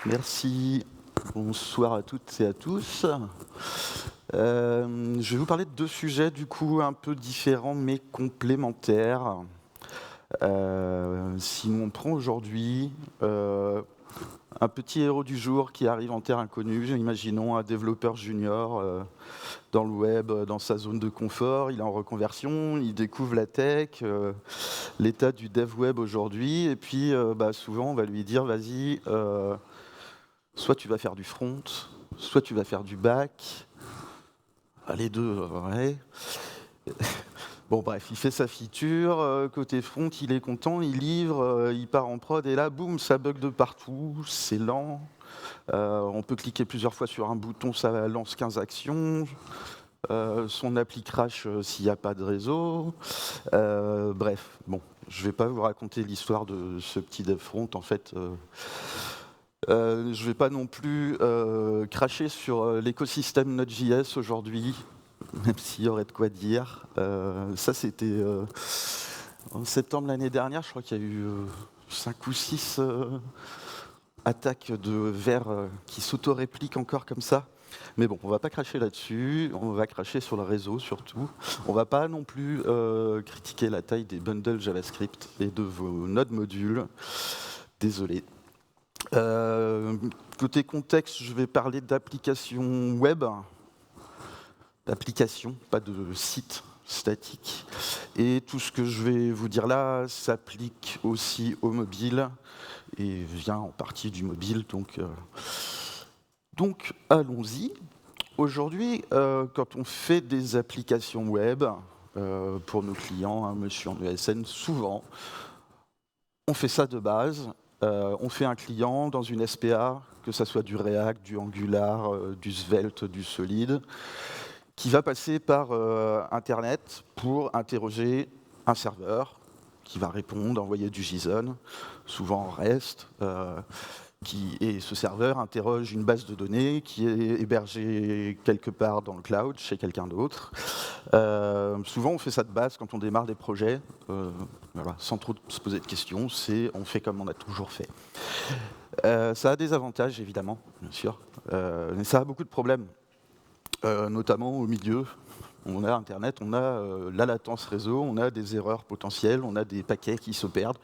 Merci. Bonsoir à toutes et à tous. Je vais vous parler de deux sujets du coup un peu différents mais complémentaires. Si on prend aujourd'hui un petit héros du jour qui arrive en terre inconnue, imaginons un développeur junior dans le web, dans sa zone de confort, il est en reconversion, il découvre la tech, l'état du dev web aujourd'hui, et puis souvent on va lui dire vas-y, soit tu vas faire du front, soit tu vas faire du back. Les deux, ouais. Bon bref, il fait sa feature, côté front, il est content, il livre, il part en prod, et là, boum, ça bug de partout, c'est lent. On peut cliquer plusieurs fois sur un bouton, ça lance 15 actions. Son appli crash s'il n'y a pas de réseau. Bref, bon, je ne vais pas vous raconter l'histoire de ce petit dev front, en fait. Je ne vais pas non plus cracher sur l'écosystème Node.js aujourd'hui, même s'il y aurait de quoi dire. Ça, c'était en septembre l'année dernière, je crois qu'il y a eu 5 ou 6 attaques de vers qui s'auto-répliquent encore comme ça. Mais bon, on ne va pas cracher là-dessus, on va cracher sur le réseau surtout. On ne va pas non plus critiquer la taille des bundles JavaScript et de vos nodes modules. Désolé. Côté contexte, je vais parler d'applications web, d'applications, pas de sites statiques. Et tout ce que je vais vous dire là s'applique aussi au mobile et vient en partie du mobile. Donc allons-y. Aujourd'hui, quand on fait des applications web pour nos clients, hein, monsieur en ESN, souvent, on fait ça de base. On fait un client dans une SPA, que ce soit du React, du Angular, du Svelte, du Solid, qui va passer par Internet pour interroger un serveur qui va répondre, envoyer du JSON, souvent en REST. Et ce serveur interroge une base de données qui est hébergée quelque part dans le cloud, chez quelqu'un d'autre. Souvent, on fait ça de base quand on démarre des projets, voilà, sans trop se poser de questions. On fait comme on a toujours fait. Ça a des avantages, évidemment, bien sûr, mais ça a beaucoup de problèmes, notamment au milieu. On a Internet, on a la latence réseau, on a des erreurs potentielles, on a des paquets qui se perdent,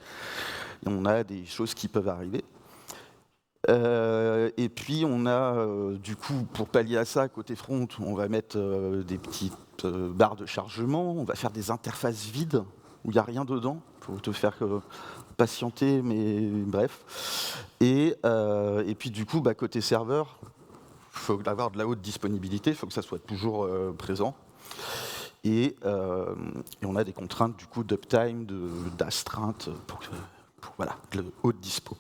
et on a des choses qui peuvent arriver. Et puis on a, du coup, pour pallier à ça, côté front, on va mettre des petites barres de chargement, on va faire des interfaces vides, où il n'y a rien dedans, pour te faire patienter, mais bref. Et puis du coup, côté serveur, il faut avoir de la haute disponibilité, il faut que ça soit toujours présent. Et on a des contraintes du coup d'uptime, d'astreinte, pour voilà, de haute dispo.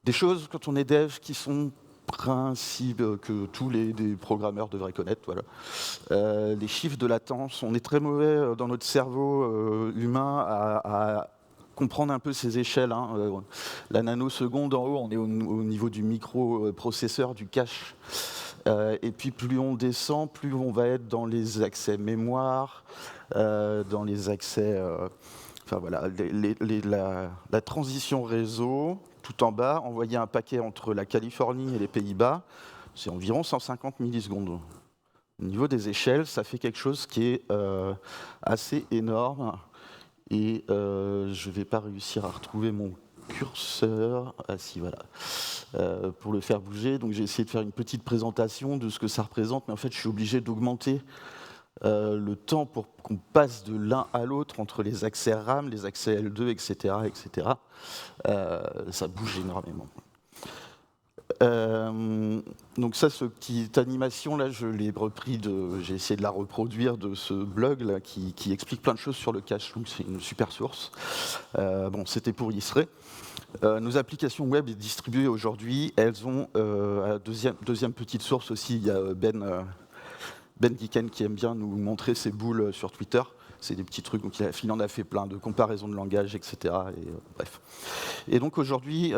Des choses, quand on est dev, qui sont principes que tous les programmeurs devraient connaître. Voilà. Les chiffres de latence, on est très mauvais dans notre cerveau humain à comprendre un peu ces échelles. Hein. La nanoseconde en haut, on est au niveau du microprocesseur, du cache. Et puis plus on descend, plus on va être dans les accès mémoire, dans les accès... Enfin voilà, la transition réseau, tout en bas, envoyer un paquet entre la Californie et les Pays-Bas, c'est environ 150 millisecondes. Au niveau des échelles, ça fait quelque chose qui est assez énorme. Et je ne vais pas réussir à retrouver mon curseur. Ah si, voilà. Pour le faire bouger. Donc j'ai essayé de faire une petite présentation de ce que ça représente, mais en fait, je suis obligé d'augmenter le temps pour qu'on passe de l'un à l'autre entre les accès RAM, les accès L2, etc. etc. Ça bouge énormément. Donc ça, cette petite animation-là, je l'ai repris j'ai essayé de la reproduire de ce blog là, qui explique plein de choses sur le cache, donc c'est une super source. Bon, c'était pour illustrer. Nos applications web distribuées aujourd'hui, elles ont, deuxième petite source aussi, il y a Ben Dicken qui aime bien nous montrer ses boules sur Twitter. C'est des petits trucs, donc il en a fait plein de comparaisons de langage, etc. Et, bref. Et donc aujourd'hui,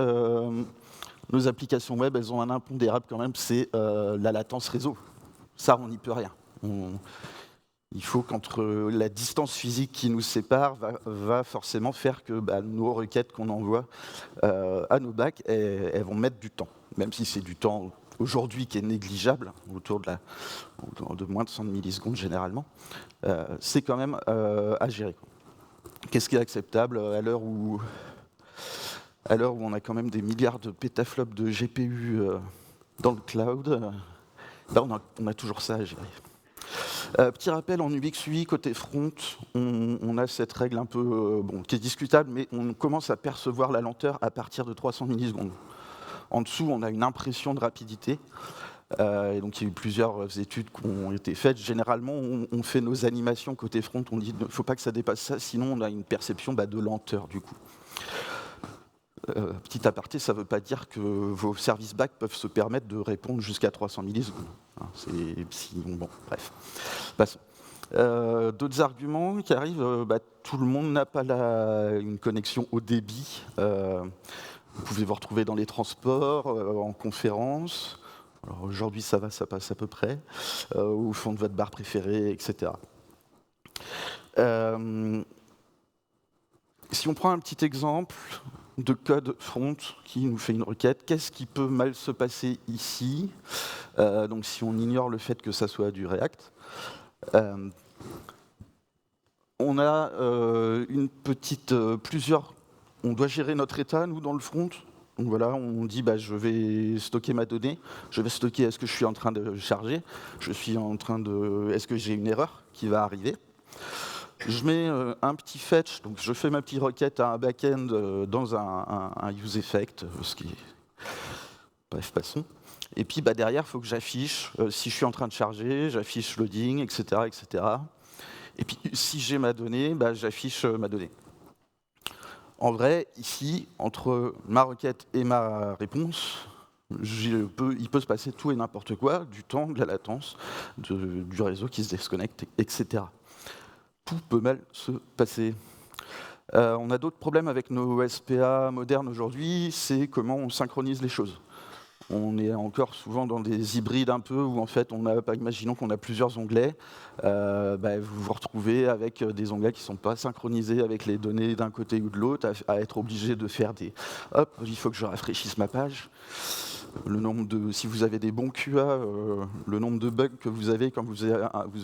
nos applications web, elles ont un impondérable quand même, c'est la latence réseau. Ça, on n'y peut rien. Il faut qu'entre la distance physique qui nous sépare va forcément faire que nos requêtes qu'on envoie à nos bacs, elles vont mettre du temps. Même si c'est du temps aujourd'hui qui est négligeable, autour de moins de 100 millisecondes généralement, c'est quand même à gérer. Qu'est-ce qui est acceptable à l'heure où on a quand même des milliards de pétaflops de GPU dans le cloud, on a toujours ça à gérer. Petit rappel, en UX UI, côté front, on a cette règle un peu qui est discutable, mais on commence à percevoir la lenteur à partir de 300 millisecondes. En dessous, on a une impression de rapidité. Et donc, il y a eu plusieurs études qui ont été faites. Généralement, on fait nos animations côté front, on dit qu'il ne faut pas que ça dépasse ça, sinon on a une perception de lenteur du coup. Petit aparté, ça ne veut pas dire que vos services back peuvent se permettre de répondre jusqu'à 300 millisecondes. Bon, bref. Passons. D'autres arguments qui arrivent, tout le monde n'a pas une connexion haut débit. Vous pouvez vous retrouver dans les transports, en conférence. Alors aujourd'hui, ça va, ça passe à peu près. Au fond de votre bar préféré, etc. Si on prend un petit exemple de code front qui nous fait une requête, qu'est-ce qui peut mal se passer ici? Donc si on ignore le fait que ça soit du React, on a on doit gérer notre état, nous, dans le front. Donc voilà, on dit je vais stocker ma donnée, je vais stocker est-ce que je suis en train de charger, est-ce que j'ai une erreur qui va arriver. Je mets un petit fetch, donc je fais ma petite requête à un back-end dans un use effect, bref, passons. Et puis derrière, il faut que j'affiche, si je suis en train de charger, j'affiche loading, etc., etc. Et puis si j'ai ma donnée, j'affiche ma donnée. En vrai, ici, entre ma requête et ma réponse, il peut se passer tout et n'importe quoi, du temps, de la latence, du réseau qui se déconnecte, etc. Tout peut mal se passer. On a d'autres problèmes avec nos SPA modernes aujourd'hui, c'est comment on synchronise les choses. On est encore souvent dans des hybrides un peu où en fait, imaginons qu'on a plusieurs onglets, vous vous retrouvez avec des onglets qui ne sont pas synchronisés avec les données d'un côté ou de l'autre, à être obligé de faire hop, il faut que je rafraîchisse ma page. Si vous avez des bons QA, le nombre de bugs que vous avez quand vous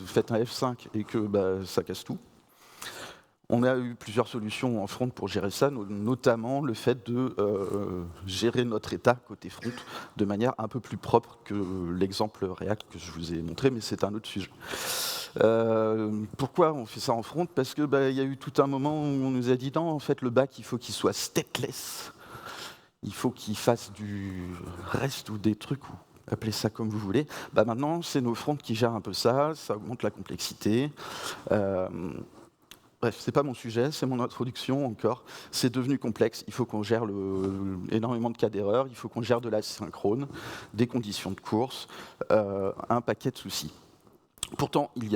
faites un F5 et que ça casse tout. On a eu plusieurs solutions en front pour gérer ça, notamment le fait de gérer notre état côté front de manière un peu plus propre que l'exemple React que je vous ai montré, mais c'est un autre sujet. Pourquoi on fait ça en front? Parce qu'il y a eu tout un moment où on nous a dit non, en fait, le back, il faut qu'il soit stateless. Il faut qu'il fasse du REST ou des trucs, ou appelez ça comme vous voulez. Maintenant, c'est nos fronts qui gèrent un peu ça augmente la complexité. Bref, c'est pas mon sujet, c'est mon introduction encore. C'est devenu complexe, il faut qu'on gère énormément de cas d'erreur, il faut qu'on gère de l'asynchrone, des conditions de course, un paquet de soucis. Pourtant, il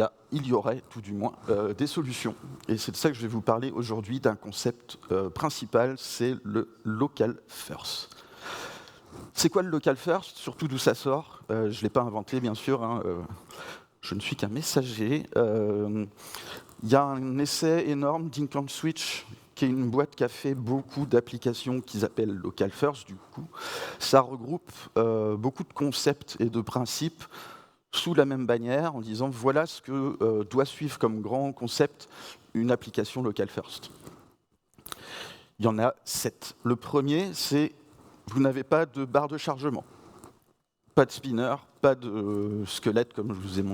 y aurait tout du moins des solutions. Et c'est de ça que je vais vous parler aujourd'hui, d'un concept principal, c'est le local first. C'est quoi le local first? Surtout d'où ça sort? Je ne l'ai pas inventé, bien sûr. Je ne suis qu'un messager. Il y a un essai énorme d'InContSwitch, qui est une boîte qui a fait beaucoup d'applications qu'ils appellent local first, du coup. Ça regroupe beaucoup de concepts et de principes sous la même bannière, en disant voilà ce que doit suivre comme grand concept une application local first. Il y en a 7. Le premier, c'est vous n'avez pas de barre de chargement, pas de spinner, pas de squelette comme je vous ai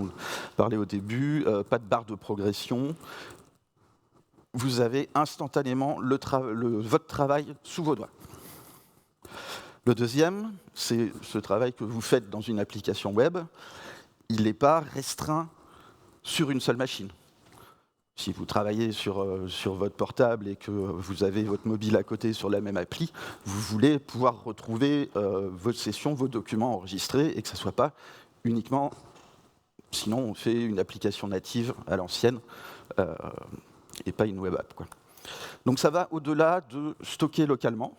parlé au début, pas de barre de progression. Vous avez instantanément votre travail sous vos doigts. Le deuxième, c'est ce travail que vous faites dans une application web. Il n'est pas restreint sur une seule machine. Si vous travaillez sur votre portable et que vous avez votre mobile à côté sur la même appli, vous voulez pouvoir retrouver votre session, vos documents enregistrés et que ça ne soit pas uniquement... Sinon, on fait une application native à l'ancienne et pas une web app, quoi. Donc ça va au-delà de stocker localement.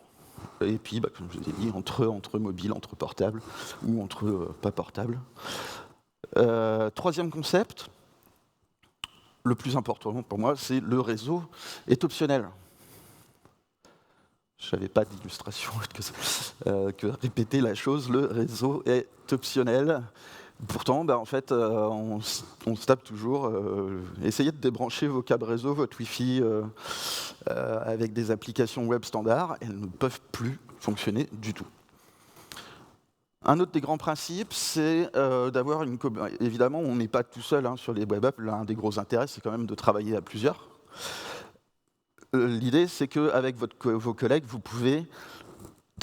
Et puis, comme je vous ai dit, entre mobiles, entre portables ou entre pas portables. Troisième concept, le plus important pour moi, c'est le réseau est optionnel. Je n'avais pas d'illustration que répéter la chose, le réseau est optionnel. Pourtant, en fait, on se tape toujours. Essayez de débrancher vos câbles réseau, votre Wi-Fi avec des applications web standards, elles ne peuvent plus fonctionner du tout. Un autre des grands principes, c'est d'avoir une... Évidemment, on n'est pas tout seul sur les web apps. L'un des gros intérêts, c'est quand même de travailler à plusieurs. L'idée, c'est qu'avec vos collègues, vous pouvez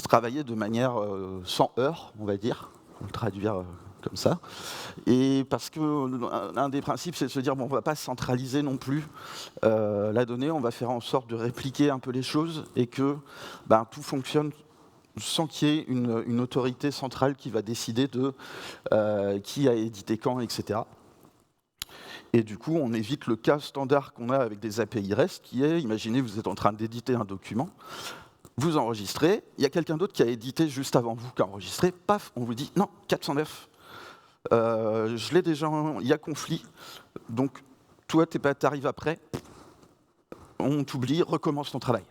travailler de manière sans heurts, on va dire, on va le traduire comme ça. Et parce qu'un des principes, c'est de se dire, bon, on ne va pas centraliser non plus la donnée, on va faire en sorte de répliquer un peu les choses et que tout fonctionne sans qu'il y ait une autorité centrale qui va décider de qui a édité quand, etc. Et du coup, on évite le cas standard qu'on a avec des API REST, qui est, imaginez, vous êtes en train d'éditer un document, vous enregistrez, il y a quelqu'un d'autre qui a édité juste avant vous, qui a enregistré, paf, on vous dit, non, 409, je l'ai déjà, il y a conflit, donc toi, tu arrives après, on t'oublie, recommence ton travail.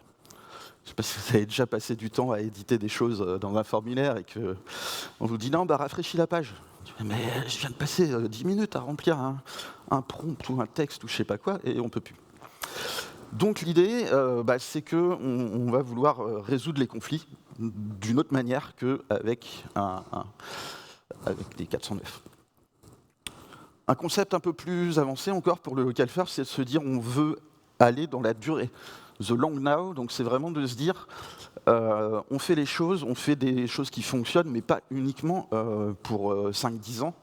Je ne sais pas si vous avez déjà passé du temps à éditer des choses dans un formulaire et qu'on vous dit, non, rafraîchis la page. Mais je viens de passer 10 minutes à remplir un prompt ou un texte ou je ne sais pas quoi, et on ne peut plus. Donc l'idée, c'est qu'on va vouloir résoudre les conflits d'une autre manière qu'avec avec des 409. Un concept un peu plus avancé encore pour le local first, c'est de se dire on veut aller dans la durée. The long now, donc c'est vraiment de se dire on fait les choses, on fait des choses qui fonctionnent, mais pas uniquement pour 5-10 ans.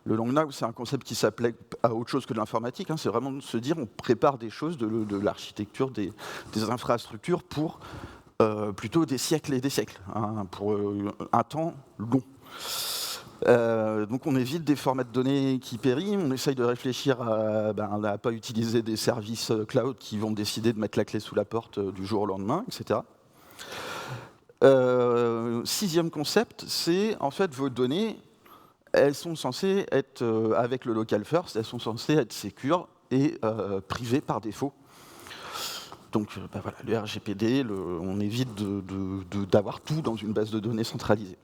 Le long now, c'est un concept qui s'applique à autre chose que de l'informatique. C'est vraiment de se dire on prépare des choses, de l'architecture, des infrastructures pour plutôt des siècles et des siècles, pour un temps long. Donc on évite des formats de données qui périment, on essaye de réfléchir à ne pas utiliser des services cloud qui vont décider de mettre la clé sous la porte du jour au lendemain, etc. Sixième concept, c'est en fait vos données, elles sont censées être, avec le local first, elles sont censées être sécures et privées par défaut. Donc voilà, le RGPD, on évite d'avoir tout dans une base de données centralisée.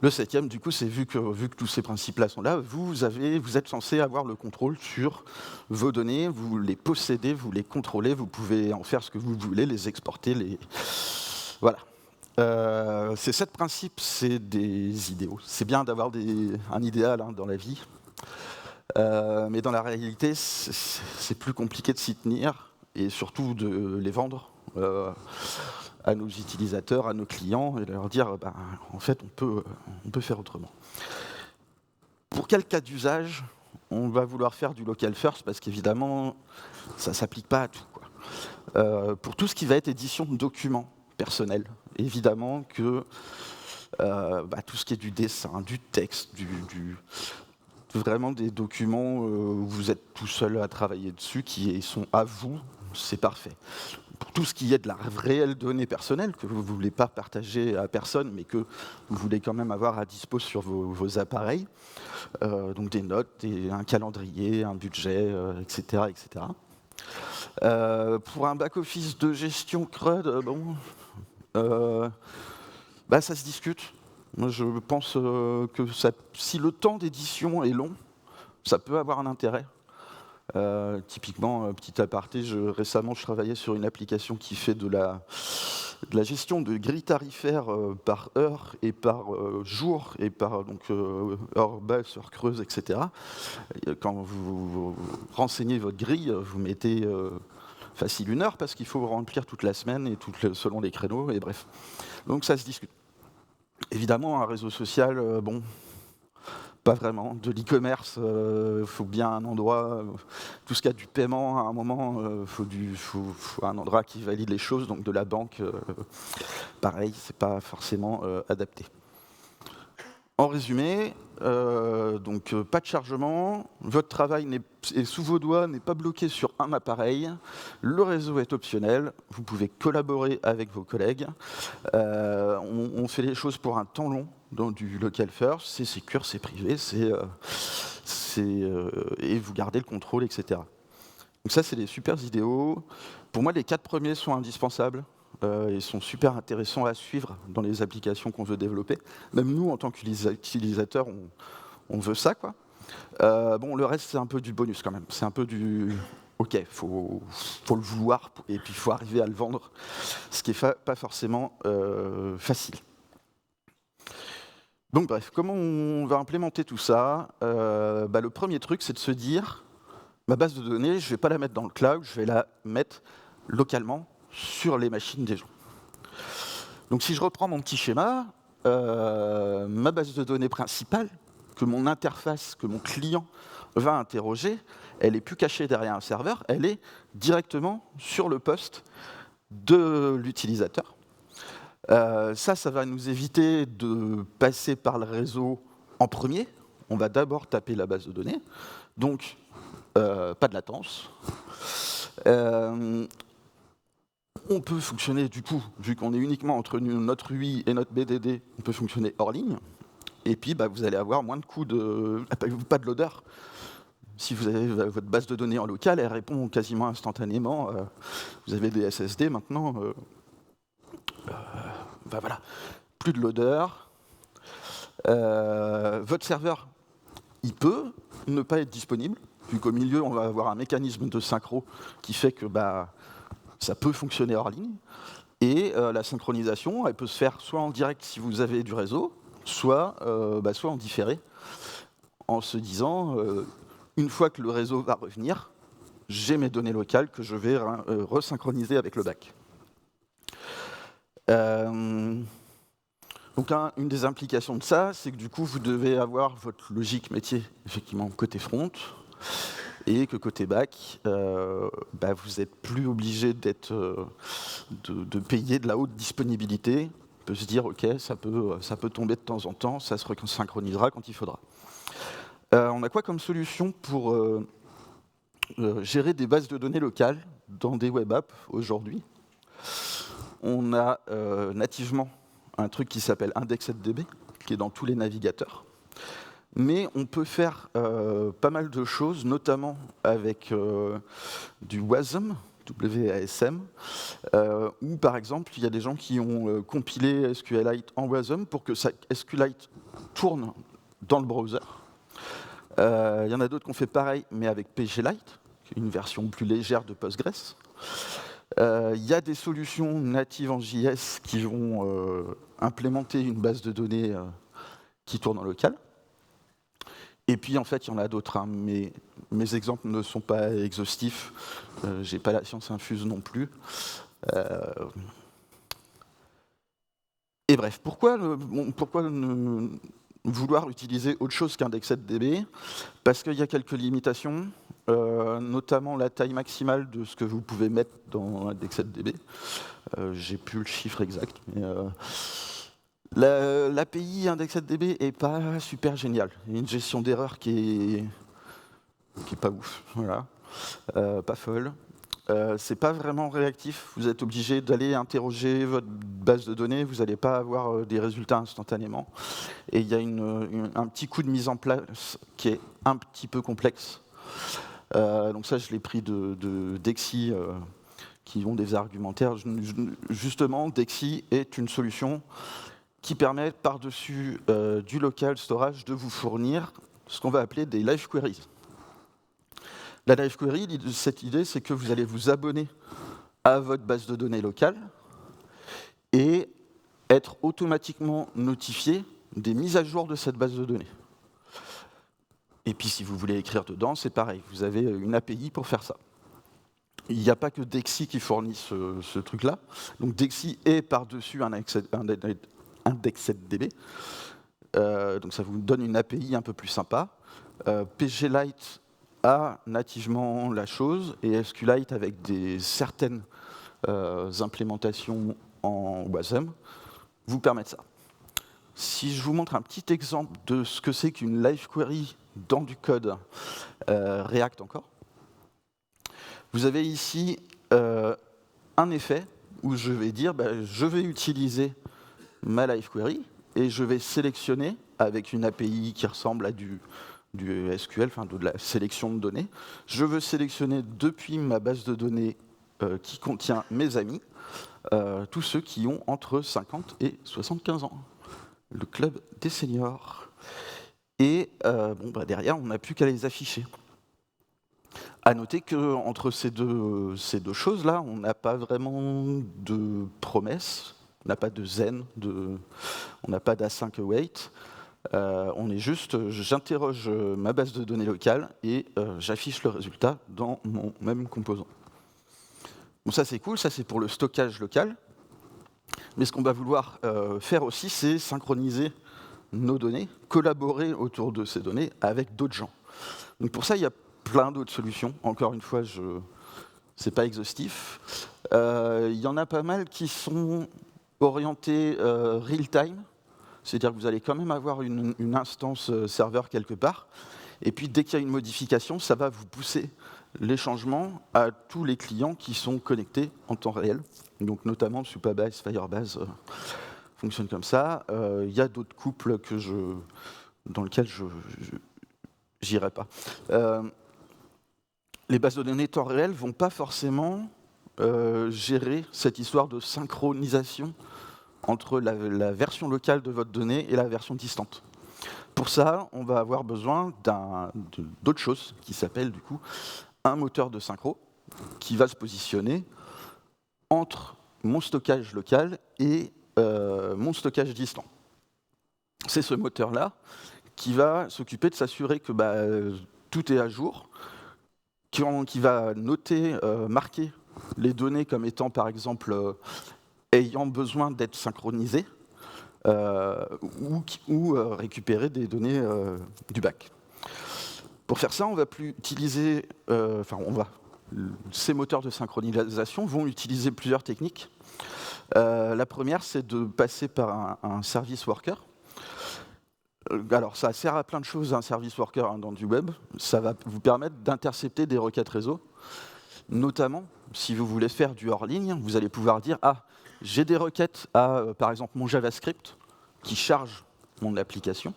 Le septième, du coup, c'est vu que tous ces principes-là sont là, vous êtes censé avoir le contrôle sur vos données, vous les possédez, vous les contrôlez, vous pouvez en faire ce que vous voulez, les exporter, Voilà. Ces 7 principes, c'est des idéaux. C'est bien d'avoir un idéal dans la vie, mais dans la réalité, c'est plus compliqué de s'y tenir et surtout de les vendre à nos utilisateurs, à nos clients, et leur dire en fait, on peut faire autrement. Pour quel cas d'usage on va vouloir faire du local first, parce qu'évidemment, ça ne s'applique pas à tout, quoi. Pour tout ce qui va être édition de documents personnels, évidemment que tout ce qui est du dessin, du texte, vraiment des documents où vous êtes tout seul à travailler dessus, qui sont à vous, c'est parfait. Pour tout ce qui est de la réelle donnée personnelle, que vous ne voulez pas partager à personne, mais que vous voulez quand même avoir à disposition sur vos appareils, donc des notes, un calendrier, un budget, etc. etc. Pour un back-office de gestion CRUD, ça se discute. Moi, je pense que si le temps d'édition est long, ça peut avoir un intérêt. Typiquement, petit aparté, récemment, je travaillais sur une application qui fait de la gestion de grilles tarifaires par heure et par jour, et par heure basse, heure creuse, etc. Et quand vous renseignez votre grille, vous mettez facile 1 heure, parce qu'il faut remplir toute la semaine, et selon les créneaux, et bref. Donc ça se discute. Évidemment, un réseau social, pas vraiment. De l'e-commerce, il faut bien un endroit, tout ce qui a du paiement, à un moment, il faut un endroit qui valide les choses, donc de la banque, pareil, c'est pas forcément adapté. En résumé, pas de chargement, votre travail est sous vos doigts, n'est pas bloqué sur un appareil, le réseau est optionnel, vous pouvez collaborer avec vos collègues, on fait les choses pour un temps long, dans du local first, c'est secure, c'est privé, c'est et vous gardez le contrôle, etc. Donc ça, c'est des super idéaux. Pour moi, les 4 premiers sont indispensables et sont super intéressants à suivre dans les applications qu'on veut développer. Même nous, en tant qu'utilisateurs, on veut ça, quoi. Bon, le reste, c'est un peu du bonus quand même. C'est un peu du... Ok, faut le vouloir et puis il faut arriver à le vendre, ce qui n'est pas forcément facile. Donc bref, comment on va implémenter tout ça? Le premier truc, c'est de se dire, ma base de données, je ne vais pas la mettre dans le cloud, je vais la mettre localement sur les machines des gens. Donc si je reprends mon petit schéma, ma base de données principale, que mon interface, que mon client va interroger, elle n'est plus cachée derrière un serveur, elle est directement sur le poste de l'utilisateur. Ça va nous éviter de passer par le réseau en premier. On va d'abord taper la base de données, donc pas de latence. On peut fonctionner, du coup, vu qu'on est uniquement entre notre UI et notre BDD, on peut fonctionner hors ligne. Et puis, vous allez avoir moins de coûts pas de loader. Si vous avez votre base de données en local, elle répond quasiment instantanément. Vous avez des SSD maintenant. Voilà, plus de loader. Votre serveur, il peut ne pas être disponible, vu qu'au milieu, on va avoir un mécanisme de synchro qui fait que ça peut fonctionner hors ligne. Et la synchronisation, elle peut se faire soit en direct si vous avez du réseau, soit en différé, en se disant, une fois que le réseau va revenir, j'ai mes données locales que je vais resynchroniser avec le back. Donc une des implications de ça, c'est que du coup, vous devez avoir votre logique métier, effectivement, côté front, et que côté back, vous n'êtes plus obligé de payer de la haute disponibilité. On peut se dire, ok, ça peut tomber de temps en temps, ça se synchronisera quand il faudra. On a quoi comme solution pour gérer des bases de données locales dans des web apps aujourd'hui? On a nativement un truc qui s'appelle IndexedDB, qui est dans tous les navigateurs. Mais on peut faire pas mal de choses, notamment avec du WASM, WASM, où par exemple, il y a des gens qui ont compilé SQLite en WASM pour que SQLite tourne dans le browser. Il y en a d'autres qui ont fait pareil, mais avec PGLite, qui est une version plus légère de Postgres. Il y a des solutions natives en JS qui vont implémenter une base de données qui tourne en local. Et puis, en fait, il y en a d'autres. Hein, mais mes exemples ne sont pas exhaustifs. J'ai pas la science infuse non plus. Et bref, pourquoi vouloir utiliser autre chose qu'IndexedDB? Parce qu'il y a quelques limitations, notamment la taille maximale de ce que vous pouvez mettre dans IndexedDB. J'ai plus le chiffre exact, mais l'API IndexedDB est pas super géniale. Il y a une gestion d'erreur qui est pas ouf, voilà, pas folle. C'est pas vraiment réactif, vous êtes obligé d'aller interroger votre base de données, vous n'allez pas avoir des résultats instantanément. Et il y a un petit coup de mise en place qui est un petit peu complexe. Donc ça, je l'ai pris de Dexy, qui ont des argumentaires. Justement, Dexy est une solution qui permet, par-dessus du local storage, de vous fournir ce qu'on va appeler des live queries. La live query, cette idée, c'est que vous allez vous abonner à votre base de données locale et être automatiquement notifié des mises à jour de cette base de données. Et puis, si vous voulez écrire dedans, c'est pareil. Vous avez une API pour faire ça. Il n'y a pas que Dexy qui fournit ce truc-là. Donc, Dexy est par-dessus un IndexedDB. Donc, ça vous donne une API un peu plus sympa. PGLite a nativement la chose, et SQLite, avec certaines implémentations en WASM, vous permettent ça. Si je vous montre un petit exemple de ce que c'est qu'une live query dans du code React encore, vous avez ici un effet où je vais dire je vais utiliser ma live query et je vais sélectionner avec une API qui ressemble à du du SQL, enfin de la sélection de données. Je veux sélectionner depuis ma base de données qui contient mes amis, tous ceux qui ont entre 50 et 75 ans. Le club des seniors. Et derrière, on n'a plus qu'à les afficher. À noter qu'entre ces deux choses-là, on n'a pas vraiment de promesse, on n'a pas de zen, on n'a pas d'async await. On est juste, j'interroge ma base de données locale et j'affiche le résultat dans mon même composant. Bon, ça c'est cool, ça c'est pour le stockage local. Mais ce qu'on va vouloir faire aussi, c'est synchroniser nos données, collaborer autour de ces données avec d'autres gens. Donc pour ça, il y a plein d'autres solutions. Encore une fois, ce n'est pas exhaustif. Il y en a pas mal qui sont orientées real-time, c'est-à-dire que vous allez quand même avoir une instance serveur quelque part, et puis dès qu'il y a une modification, ça va vous pousser les changements à tous les clients qui sont connectés en temps réel. Donc notamment Supabase, Firebase fonctionne comme ça. Il y a d'autres couples dans lesquels je n'irai pas. Les bases de données temps réel ne vont pas forcément gérer cette histoire de synchronisation entre la version locale de votre donnée et la version distante. Pour ça, on va avoir besoin d'autre chose qui s'appelle du coup un moteur de synchro qui va se positionner entre mon stockage local et mon stockage distant. C'est ce moteur-là qui va s'occuper de s'assurer que tout est à jour, qui va noter, marquer les données comme étant par exemple ayant besoin d'être synchronisées ou récupérer des données du back. Pour faire ça, on va plus utiliser, ces moteurs de synchronisation vont utiliser plusieurs techniques. La première, c'est de passer par un service worker. Alors, ça sert à plein de choses, un service worker dans du web. Ça va vous permettre d'intercepter des requêtes réseau. Notamment, si vous voulez faire du hors-ligne, vous allez pouvoir dire « Ah, j'ai des requêtes à, par exemple, mon JavaScript qui charge mon application.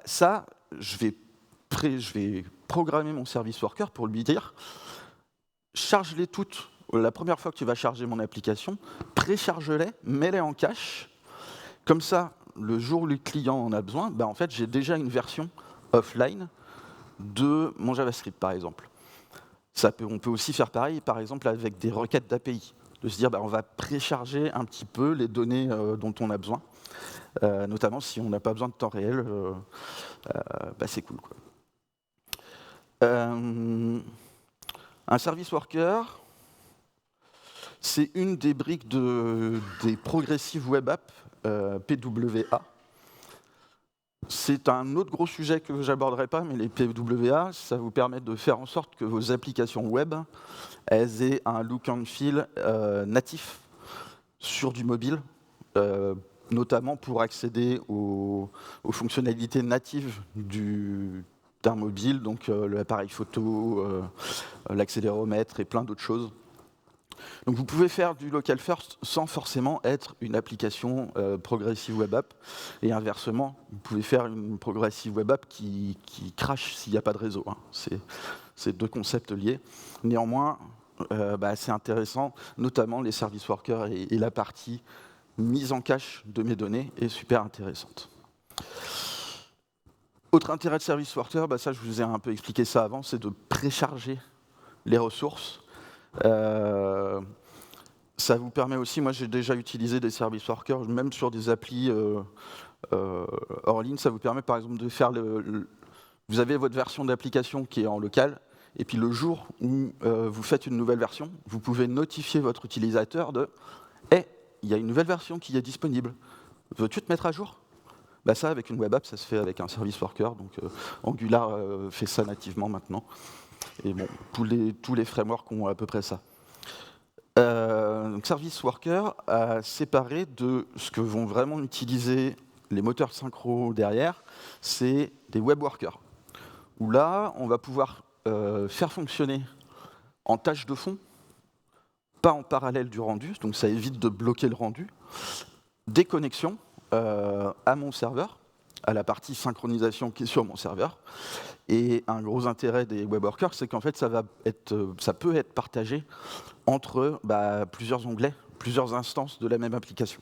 Ça, je vais programmer mon service worker pour lui dire « Charge-les toutes la première fois que tu vas charger mon application, précharge-les, mets-les en cache. Comme ça, le jour où le client en a besoin, en fait, j'ai déjà une version offline de mon JavaScript, par exemple. » On peut aussi faire pareil, par exemple, avec des requêtes d'API, de se dire on va précharger un petit peu les données dont on a besoin, notamment si on n'a pas besoin de temps réel, c'est cool, quoi. Un service worker, c'est une des briques des Progressive Web Apps, PWA. C'est un autre gros sujet que je n'aborderai pas, mais les PWA, ça vous permet de faire en sorte que vos applications web elles aient un look and feel natif sur du mobile, notamment pour accéder aux fonctionnalités natives d'un mobile, donc l'appareil photo, l'accéléromètre et plein d'autres choses. Donc vous pouvez faire du local first sans forcément être une application Progressive Web App. Et inversement, vous pouvez faire une Progressive Web App qui crache s'il n'y a pas de réseau. Hein. C'est deux concepts liés. Néanmoins, c'est intéressant, notamment les service workers et la partie mise en cache de mes données est super intéressante. Autre intérêt de service worker, ça je vous ai un peu expliqué ça avant, c'est de précharger les ressources. Ça vous permet aussi, moi j'ai déjà utilisé des service workers, même sur des applis hors ligne, ça vous permet par exemple de faire vous avez votre version d'application qui est en local, et puis le jour où vous faites une nouvelle version, vous pouvez notifier votre utilisateur de « Hey, il y a une nouvelle version qui est disponible, veux-tu te mettre à jour ?» Ça, avec une web app, ça se fait avec un service worker, donc Angular fait ça nativement maintenant. Et bon, tous les frameworks ont à peu près ça. Donc service worker a séparé de ce que vont vraiment utiliser les moteurs synchro derrière, c'est des web workers. Où là, on va pouvoir faire fonctionner en tâche de fond, pas en parallèle du rendu, donc ça évite de bloquer le rendu, des connexions à mon serveur, à la partie synchronisation qui est sur mon serveur. Et un gros intérêt des web workers, c'est qu'en fait, ça peut être partagé entre plusieurs onglets, plusieurs instances de la même application.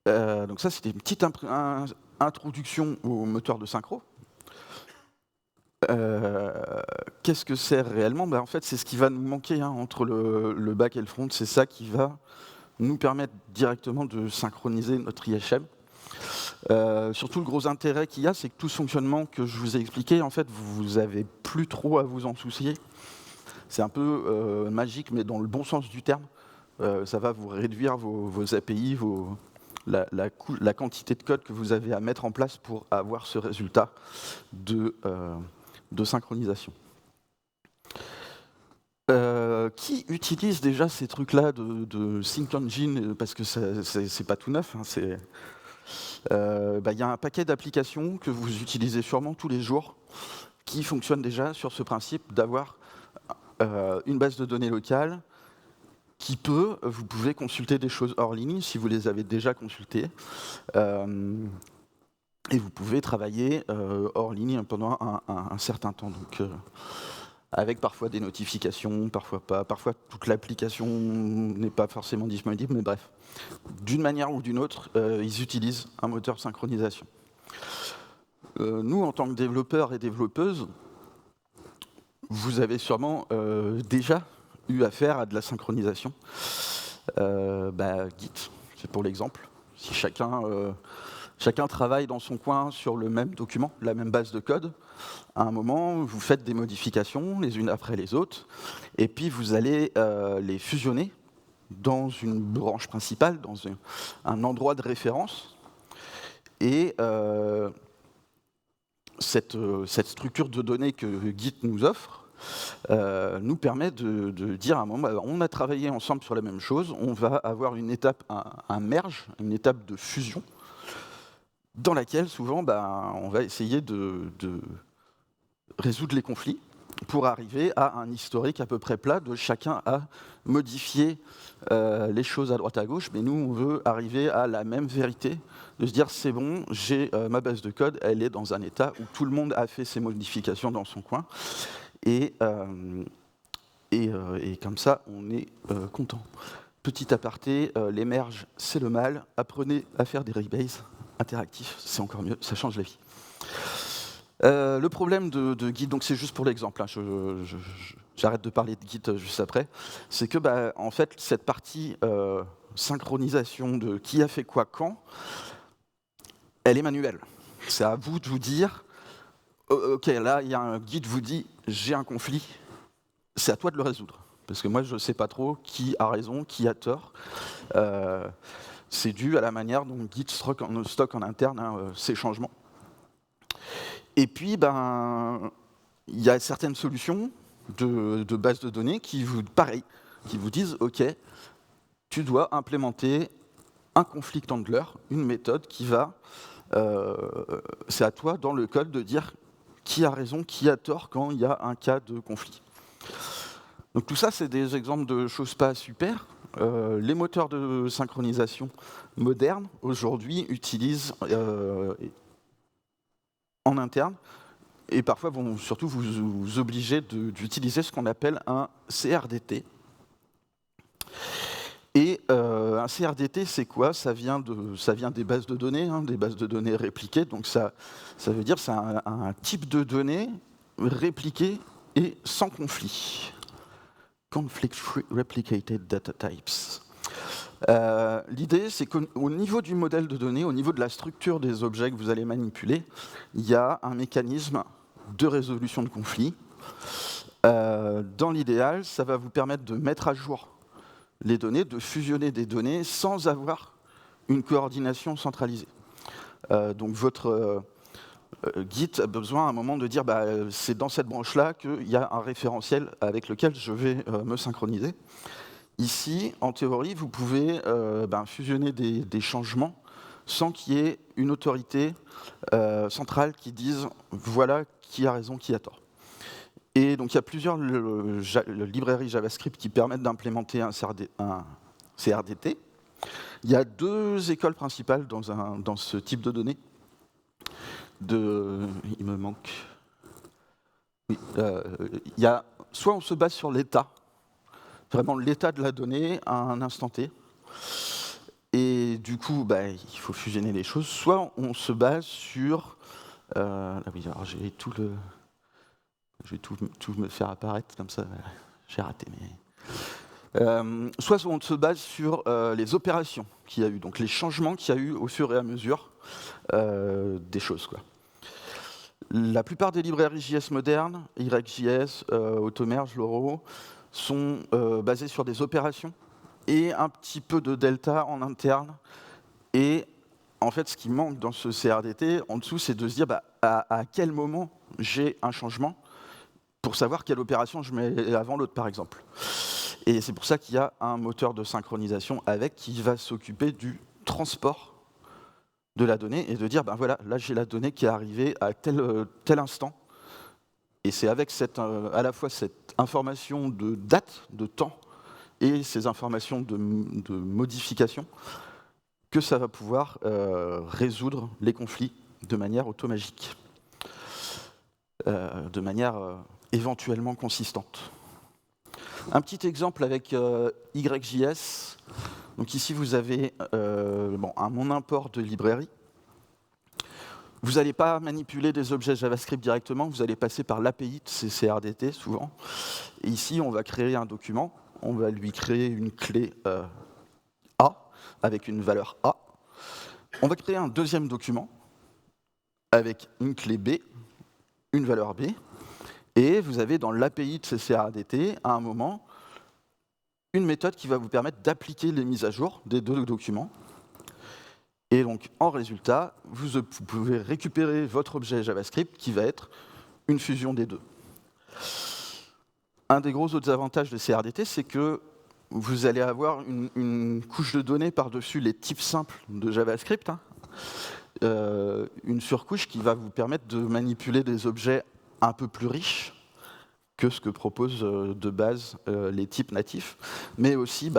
Donc ça, c'était une petite introduction au moteur de synchro. Qu'est-ce que c'est réellement? En fait, c'est ce qui va nous manquer entre le back et le front. C'est ça qui va nous permettre directement de synchroniser notre IHM. Surtout, le gros intérêt qu'il y a, c'est que tout ce fonctionnement que je vous ai expliqué, en fait, vous n'avez plus trop à vous en soucier. C'est un peu magique, mais dans le bon sens du terme. Ça va vous réduire vos API, la quantité de code que vous avez à mettre en place pour avoir ce résultat de synchronisation. Qui utilise déjà ces trucs-là de Sync Engine, parce que c'est pas tout neuf, y a un paquet d'applications que vous utilisez sûrement tous les jours qui fonctionnent déjà sur ce principe d'avoir une base de données locale vous pouvez consulter des choses hors ligne si vous les avez déjà consultées, et vous pouvez travailler hors ligne pendant un certain temps. Donc, avec parfois des notifications, parfois pas, parfois toute l'application n'est pas forcément disponible, mais bref. D'une manière ou d'une autre, ils utilisent un moteur de synchronisation. Nous, en tant que développeurs et développeuses, vous avez sûrement déjà eu affaire à de la synchronisation. Git, c'est pour l'exemple. Si chacun travaille dans son coin sur le même document, la même base de code, à un moment, vous faites des modifications les unes après les autres, et puis vous allez les fusionner dans une branche principale, dans un endroit de référence. Et cette structure de données que Git nous offre nous permet de dire à un moment, on a travaillé ensemble sur la même chose, on va avoir une étape, un merge, une étape de fusion, dans laquelle souvent on va essayer de résoudre les conflits pour arriver à un historique à peu près plat de chacun à modifier les choses à droite à gauche, mais nous on veut arriver à la même vérité, de se dire c'est bon, j'ai ma base de code, elle est dans un état où tout le monde a fait ses modifications dans son coin, et comme ça on est content. Petit aparté, les merges c'est le mal, apprenez à faire des rebase interactifs, c'est encore mieux, ça change la vie. Le problème de Git, donc c'est juste pour l'exemple, j'arrête de parler de Git juste après, c'est que en fait cette partie synchronisation de qui a fait quoi quand, elle est manuelle. C'est à vous de vous dire, ok, là il y a un Git vous dit j'ai un conflit, c'est à toi de le résoudre. Parce que moi je ne sais pas trop qui a raison, qui a tort. C'est dû à la manière dont Git stocke en interne ces changements. Et puis, il y a certaines solutions de bases de données qui vous disent, OK, tu dois implémenter un conflict handler, une méthode qui va... c'est à toi, dans le code, de dire qui a raison, qui a tort quand il y a un cas de conflit. Donc tout ça, c'est des exemples de choses pas super. Les moteurs de synchronisation modernes, aujourd'hui, utilisent... en interne, et parfois vont surtout vous obliger d'utiliser ce qu'on appelle un CRDT. Et un CRDT, c'est quoi? Ça vient des bases de données, des bases de données répliquées, donc ça veut dire que c'est un type de données répliqué et sans conflit. Conflict-free replicated data types. L'idée, c'est qu'au niveau du modèle de données, au niveau de la structure des objets que vous allez manipuler, il y a un mécanisme de résolution de conflits. Dans l'idéal, ça va vous permettre de mettre à jour les données, de fusionner des données sans avoir une coordination centralisée. Donc votre Git a besoin à un moment de dire c'est dans cette branche-là qu'il y a un référentiel avec lequel je vais me synchroniser. Ici, en théorie, vous pouvez fusionner des changements sans qu'il y ait une autorité centrale qui dise voilà qui a raison, qui a tort. Et donc il y a plusieurs librairies JavaScript qui permettent d'implémenter un CRDT. Il y a deux écoles principales dans ce type de données. Il me manque. Oui, il y a, soit on se base sur l'état, vraiment l'état de la donnée à un instant T, et du coup, il faut fusionner les choses, soit on se base sur... ah oui, alors je vais tout me faire apparaître comme ça, j'ai raté. Soit on se base sur les opérations qu'il y a eu, donc les changements qu'il y a eu au fur et à mesure des choses, quoi. La plupart des librairies JS modernes, YJS, Automerge, Loro, sont basées sur des opérations et un petit peu de delta en interne. Et en fait, ce qui manque dans ce CRDT, en dessous, c'est de se dire à quel moment j'ai un changement pour savoir quelle opération je mets avant l'autre, par exemple. Et c'est pour ça qu'il y a un moteur de synchronisation qui va s'occuper du transport de la donnée et de dire, voilà, là j'ai la donnée qui est arrivée à tel instant. Et c'est avec à la fois cette information de date, de temps, et ces informations de modification, que ça va pouvoir résoudre les conflits de manière automagique, de manière éventuellement consistante. Un petit exemple avec YJS. Donc ici, vous avez mon import de librairie. Vous n'allez pas manipuler des objets JavaScript directement, vous allez passer par l'API de ces CRDT, souvent. Et ici, on va créer un document, on va lui créer une clé A, avec une valeur A. On va créer un deuxième document, avec une clé B, une valeur B. Et vous avez dans l'API de ces CRDT, à un moment, une méthode qui va vous permettre d'appliquer les mises à jour des deux documents. Et donc, en résultat, vous pouvez récupérer votre objet JavaScript qui va être une fusion des deux. Un des gros autres avantages de CRDT, c'est que vous allez avoir une couche de données par-dessus les types simples de JavaScript, une surcouche qui va vous permettre de manipuler des objets un peu plus riches que ce que proposent de base les types natifs, mais aussi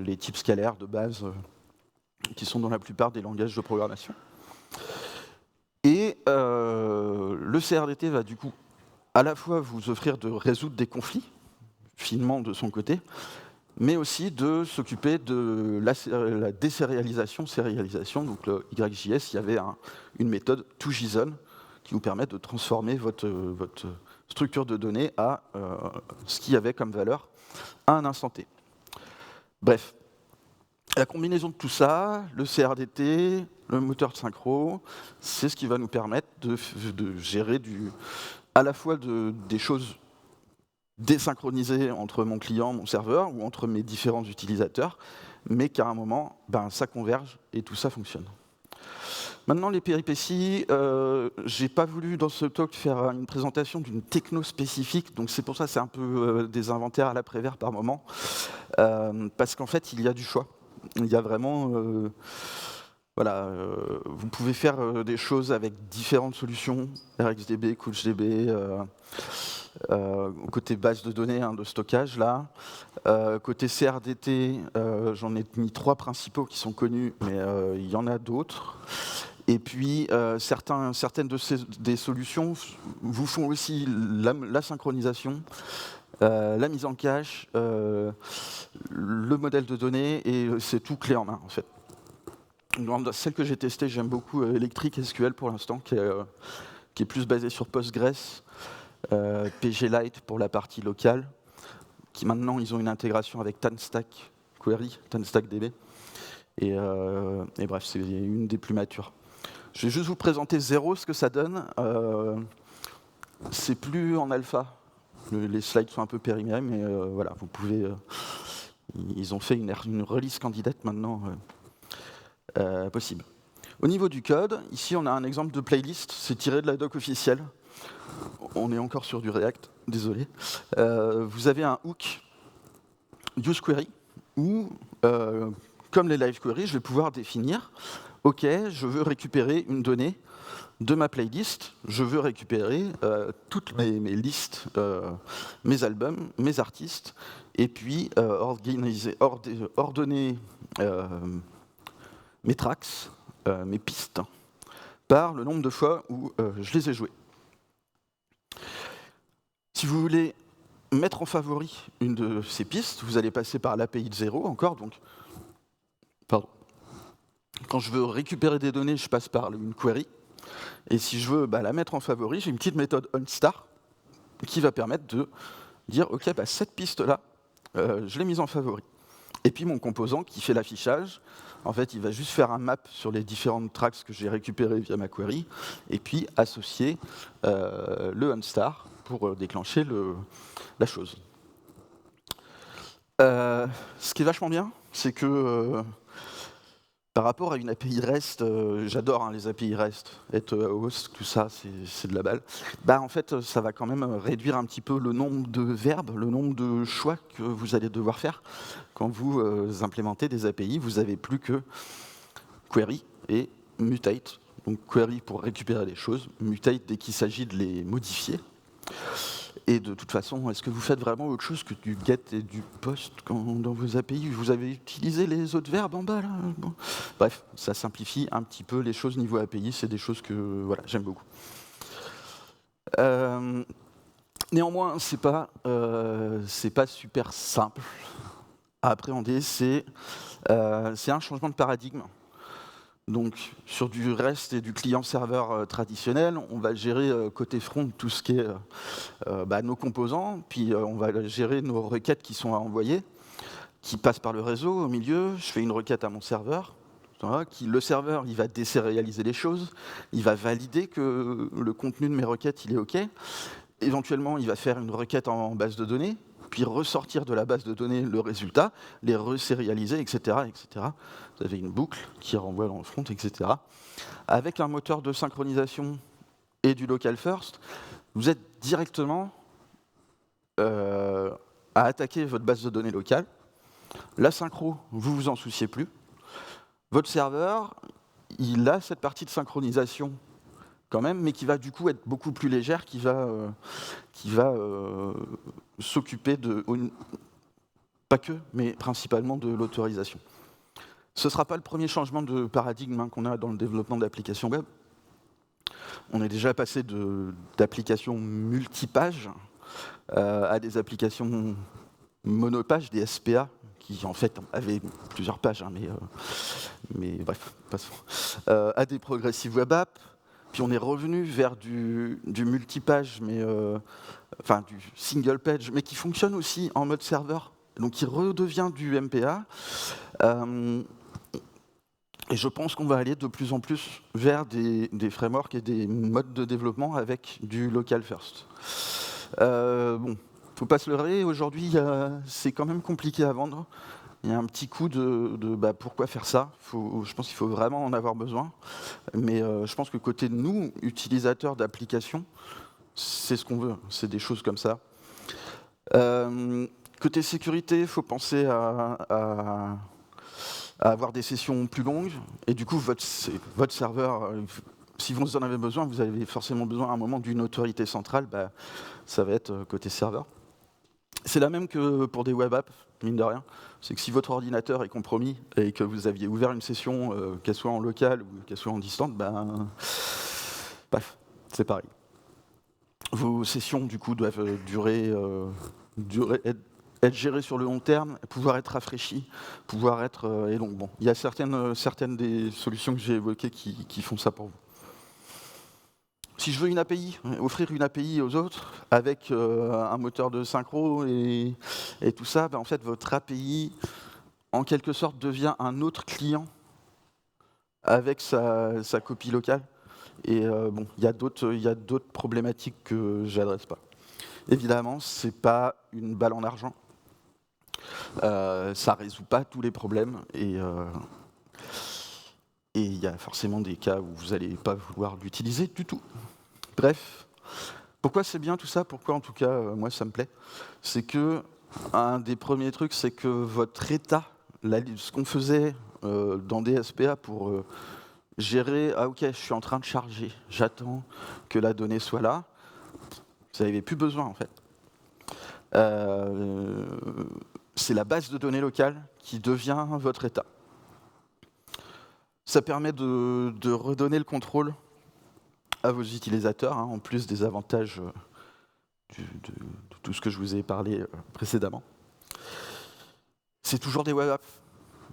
les types scalaires de base qui sont dans la plupart des langages de programmation. Et le CRDT va du coup à la fois vous offrir de résoudre des conflits, finement de son côté, mais aussi de s'occuper de la désérialisation, sérialisation. Donc le YJS, il y avait une méthode toJSON qui vous permet de transformer votre structure de données à ce qu'il y avait comme valeur à un instant T. Bref, la combinaison de tout ça, le CRDT, le moteur de synchro, c'est ce qui va nous permettre de gérer à la fois des choses désynchronisées entre mon client, mon serveur, ou entre mes différents utilisateurs, mais qu'à un moment, ça converge et tout ça fonctionne. Maintenant, les péripéties, j'ai pas voulu dans ce talk faire une présentation d'une techno spécifique, donc c'est pour ça que c'est un peu des inventaires à l'après-vert par moment, parce qu'en fait, il y a du choix. Il y a vraiment... vous pouvez faire des choses avec différentes solutions, RxDB, CouchDB, côté base de données de stockage, là. Côté CRDT, j'en ai mis 3 principaux qui sont connus, mais il y en a d'autres. Et puis, certaines des solutions vous font aussi la synchronisation, la mise en cache, le modèle de données, et c'est tout clé en main, en fait. Dans celle que j'ai testée, j'aime beaucoup Electric SQL pour l'instant, qui est plus basée sur Postgres, PGLite pour la partie locale, qui maintenant, ils ont une intégration avec TanStack Query, TanStackDB. Et bref, c'est une des plus matures. Je vais juste vous présenter Zero, ce que ça donne. C'est plus en alpha. Les slides sont un peu périmés, mais voilà, vous pouvez... ils ont fait une release candidate maintenant possible. Au niveau du code, ici on a un exemple de playlist, c'est tiré de la doc officielle. On est encore sur du React, désolé. Vous avez un hook useQuery où, comme les live queries, je vais pouvoir définir OK, je veux récupérer une donnée de ma playlist, je veux récupérer toutes mes listes, mes albums, mes artistes, et puis ordonner euh, mes tracks, mes pistes, par le nombre de fois où je les ai jouées. Si vous voulez mettre en favori une de ces pistes, vous allez passer par l'API de 0 encore. Donc, pardon. Quand je veux récupérer des données, je passe par une query. Et si je veux la mettre en favori, j'ai une petite méthode onStar qui va permettre de dire ok, cette piste-là, je l'ai mise en favori. Et puis mon composant qui fait l'affichage, en fait, il va juste faire un map sur les différentes tracks que j'ai récupérées via ma query, et puis associer le onStar pour déclencher la chose. Ce qui est vachement bien, c'est que par rapport à une API REST, j'adore les API REST, être host, tout ça, c'est de la balle. En fait, ça va quand même réduire un petit peu le nombre de verbes, le nombre de choix que vous allez devoir faire. Quand vous implémentez des API, vous n'avez plus que query et mutate. Donc query pour récupérer les choses, mutate dès qu'il s'agit de les modifier. Et de toute façon, est-ce que vous faites vraiment autre chose que du get et du post dans vos API? Vous avez utilisé les autres verbes en bas là? Bon. Bref, ça simplifie un petit peu les choses niveau API, c'est des choses que voilà, j'aime beaucoup. Néanmoins, c'est pas super simple à appréhender, c'est un changement de paradigme. Donc, sur du REST et du client-serveur traditionnel, on va gérer côté front tout ce qui est nos composants, puis on va gérer nos requêtes qui sont à envoyer, qui passent par le réseau au milieu. Je fais une requête à mon serveur. Le serveur, il va désérialiser les choses, il va valider que le contenu de mes requêtes, il est OK. Éventuellement, il va faire une requête en base de données, puis ressortir de la base de données le résultat, les resérialiser, etc., etc. Vous avez une boucle qui renvoie dans le front, etc. Avec un moteur de synchronisation et du local first, vous êtes directement à attaquer votre base de données locale. La synchro, vous vous en souciez plus. Votre serveur, il a cette partie de synchronisation quand même, mais qui va du coup être beaucoup plus légère, qui va s'occuper de, pas que, mais principalement de l'autorisation. Ce ne sera pas le premier changement de paradigme qu'on a dans le développement d'applications web. On est déjà passé d'applications multipages à des applications monopages, des SPA, qui en fait avaient plusieurs pages, mais bref, passons. À des progressive web apps. Puis on est revenu vers du multipage, enfin du single page, mais qui fonctionne aussi en mode serveur, donc qui redevient du MPA. Et je pense qu'on va aller de plus en plus vers des frameworks et des modes de développement avec du local first. Bon, faut pas se leurrer, aujourd'hui c'est quand même compliqué à vendre. Il y a un petit coup de pourquoi faire ça. Je pense qu'il faut vraiment en avoir besoin. Mais je pense que côté de nous, utilisateurs d'applications, c'est ce qu'on veut. C'est des choses comme ça. Côté sécurité, il faut penser à avoir des sessions plus longues. Et du coup, votre serveur, si vous en avez besoin, vous avez forcément besoin à un moment d'une autorité centrale. Ça va être côté serveur. C'est la même que pour des web apps, mine de rien. C'est que si votre ordinateur est compromis et que vous aviez ouvert une session, qu'elle soit en local ou qu'elle soit en distante, bref, c'est pareil. Vos sessions, du coup, doivent être gérées sur le long terme, pouvoir être rafraîchies, pouvoir être... et donc, bon, il y a certaines des solutions que j'ai évoquées qui font ça pour vous. Si je veux une API, offrir une API aux autres avec un moteur de synchro et tout ça, en fait, votre API, en quelque sorte, devient un autre client avec sa copie locale. Et bon, il y a d'autres problématiques que j'adresse pas. Évidemment, c'est pas une balle en argent. Ça résout pas tous les problèmes et il y a forcément des cas où vous n'allez pas vouloir l'utiliser du tout. Bref, pourquoi c'est bien tout ça? Pourquoi en tout cas, moi ça me plaît? C'est que un des premiers trucs, c'est que votre état, ce qu'on faisait dans des SPA pour gérer, ok, je suis en train de charger, j'attends que la donnée soit là, vous n'avez plus besoin en fait. C'est la base de données locale qui devient votre état. Ça permet de redonner le contrôle à vos utilisateurs, hein, en plus des avantages de tout ce que je vous ai parlé précédemment. C'est toujours des web apps.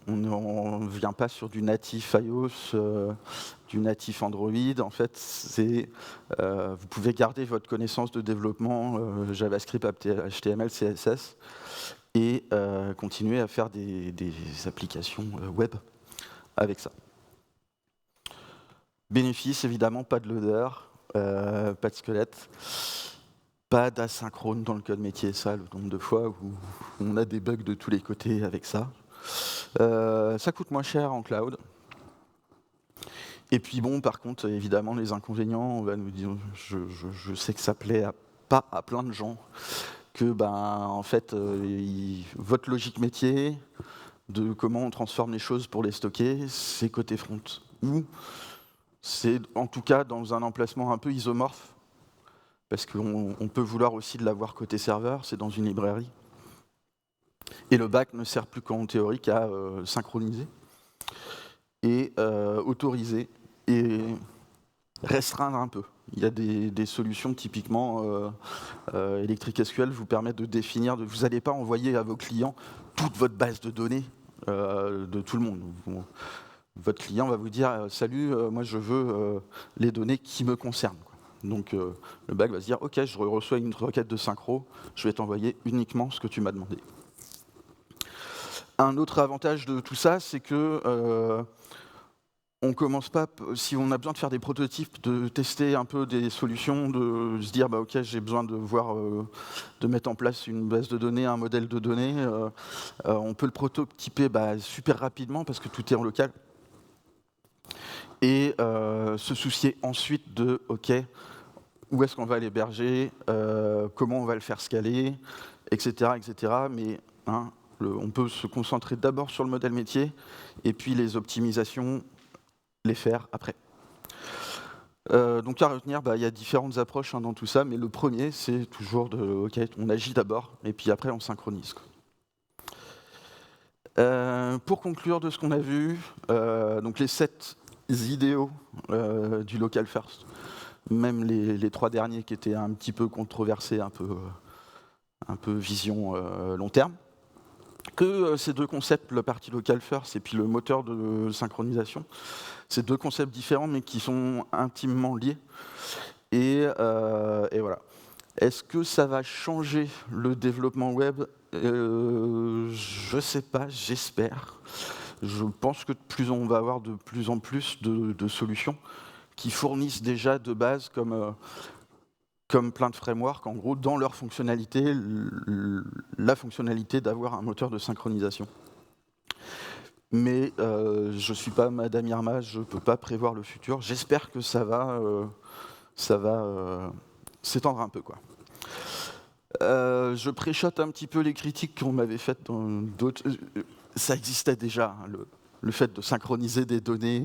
On ne vient pas sur du natif iOS, du natif Android. En fait, vous pouvez garder votre connaissance de développement JavaScript, HTML, CSS et continuer à faire des applications web avec ça. Bénéfice, évidemment, pas de loader, pas de squelette, pas d'asynchrone dans le code métier. Ça, le nombre de fois où on a des bugs de tous les côtés avec ça. Ça coûte moins cher en cloud. Et puis bon, par contre, évidemment, les inconvénients, on va nous dire, je sais que ça plaît pas à plein de gens, que en fait, votre logique métier, de comment on transforme les choses pour les stocker, c'est côté front. Ou c'est en tout cas dans un emplacement un peu isomorphe, parce qu'on peut vouloir aussi de l'avoir côté serveur, c'est dans une librairie. Et le back ne sert plus qu'en théorie qu'à synchroniser et autoriser et restreindre un peu. Il y a des solutions typiquement Electric SQL vous permettent de définir, vous n'allez pas envoyer à vos clients toute votre base de données de tout le monde. Votre client va vous dire salut, moi je veux les données qui me concernent. Donc le back va se dire ok, je reçois une requête de synchro, je vais t'envoyer uniquement ce que tu m'as demandé. Un autre avantage de tout ça, c'est que on commence pas, si on a besoin de faire des prototypes, de tester un peu des solutions, de se dire ok, j'ai besoin de voir, de mettre en place une base de données, un modèle de données, on peut le prototyper super rapidement parce que tout est en local. Et se soucier ensuite de ok, où est-ce qu'on va l'héberger, comment on va le faire scaler, etc. etc. Mais on peut se concentrer d'abord sur le modèle métier et puis les optimisations, les faire après. Donc à retenir, il y a différentes approches dans tout ça, mais le premier, c'est toujours ok, on agit d'abord et puis après on synchronise. Pour conclure de ce qu'on a vu, donc les 7 idéaux du local first, même les 3 derniers qui étaient un petit peu controversés, un peu vision long terme, que ces deux concepts, la partie local first et puis le moteur de synchronisation, c'est 2 concepts différents mais qui sont intimement liés. Et voilà. Est-ce que ça va changer le développement web ? Je ne sais pas, j'espère. Je pense que on va avoir de plus en plus de solutions qui fournissent déjà de base comme plein de frameworks, en gros, dans leur fonctionnalité, la fonctionnalité d'avoir un moteur de synchronisation. Mais je ne suis pas Madame Irma, je ne peux pas prévoir le futur. J'espère que ça va s'étendre un peu, quoi. Je préchote un petit peu les critiques qu'on m'avait faites dans d'autres. Ça existait déjà, le fait de synchroniser des données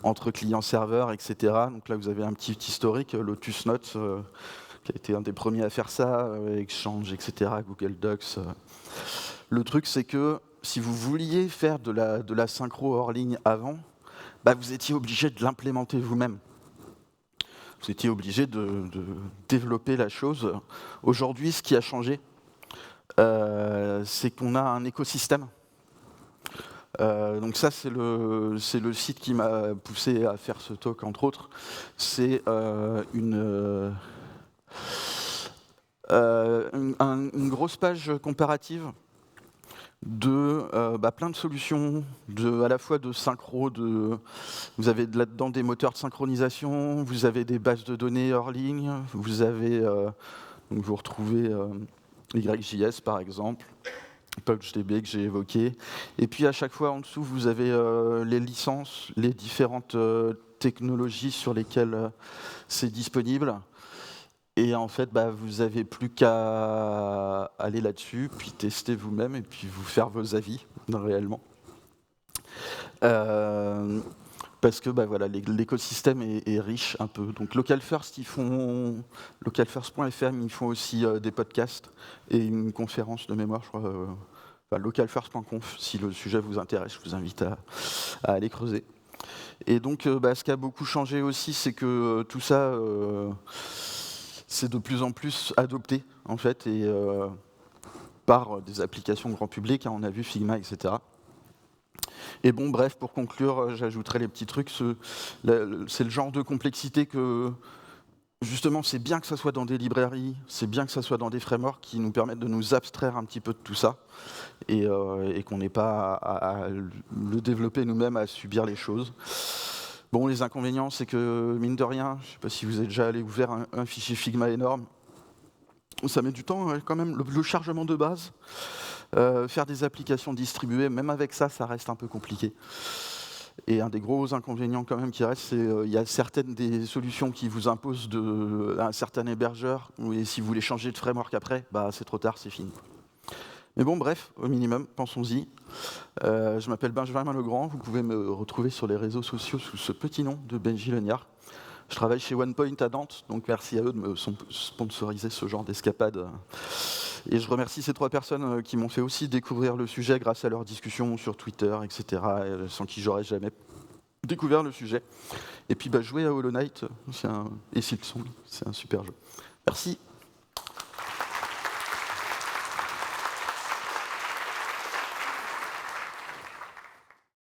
entre clients-serveurs, etc. Donc là, vous avez un petit historique, Lotus Notes, qui a été un des premiers à faire ça, Exchange, etc., Google Docs. Le truc, c'est que si vous vouliez faire de la synchro hors ligne avant, vous étiez obligé de l'implémenter vous-même. Vous étiez obligé de développer la chose. Aujourd'hui, ce qui a changé, c'est qu'on a un écosystème. Donc ça, c'est le site qui m'a poussé à faire ce talk, entre autres. C'est une grosse page comparative de plein de solutions, à la fois de synchro, vous avez là-dedans des moteurs de synchronisation, vous avez des bases de données hors ligne, vous avez, donc vous retrouvez YJS par exemple, PouchDB que j'ai évoqué, et puis à chaque fois en dessous vous avez les licences, les différentes technologies sur lesquelles c'est disponible. Et en fait, vous n'avez plus qu'à aller là-dessus, puis tester vous-même, et puis vous faire vos avis, réellement. Parce que voilà, l'écosystème est riche un peu. Donc Local First, localfirst.fm, ils font aussi des podcasts et une conférence de mémoire, je crois. Localfirst.conf, si le sujet vous intéresse, je vous invite à aller creuser. Et donc, ce qui a beaucoup changé aussi, c'est que tout ça, c'est de plus en plus adopté, en fait, et par des applications grand public, hein, on a vu Figma, etc. Et bon, bref, pour conclure, j'ajouterai les petits trucs. C'est le genre de complexité que, justement, c'est bien que ça soit dans des librairies, c'est bien que ça soit dans des frameworks qui nous permettent de nous abstraire un petit peu de tout ça, et qu'on n'ait pas à le développer nous-mêmes, à subir les choses. Bon, les inconvénients, c'est que, mine de rien, je ne sais pas si vous êtes déjà allé ouvrir un fichier Figma énorme, ça met du temps quand même, le chargement de base. Faire des applications distribuées, même avec ça, ça reste un peu compliqué. Et un des gros inconvénients quand même qui reste, c'est il y a certaines des solutions qui vous imposent un certain hébergeur, et si vous voulez changer de framework après, c'est trop tard, c'est fini. Mais bon, bref, au minimum, pensons-y. Je m'appelle Benjamin Legrand, vous pouvez me retrouver sur les réseaux sociaux sous ce petit nom de Benji Leniard. Je travaille chez OnePoint à Nantes, donc merci à eux de me sponsoriser ce genre d'escapade. Et je remercie ces 3 personnes qui m'ont fait aussi découvrir le sujet grâce à leurs discussions sur Twitter, etc., sans qui j'aurais jamais découvert le sujet. Et puis jouer à Hollow Knight et Silksong, c'est un super jeu. Merci.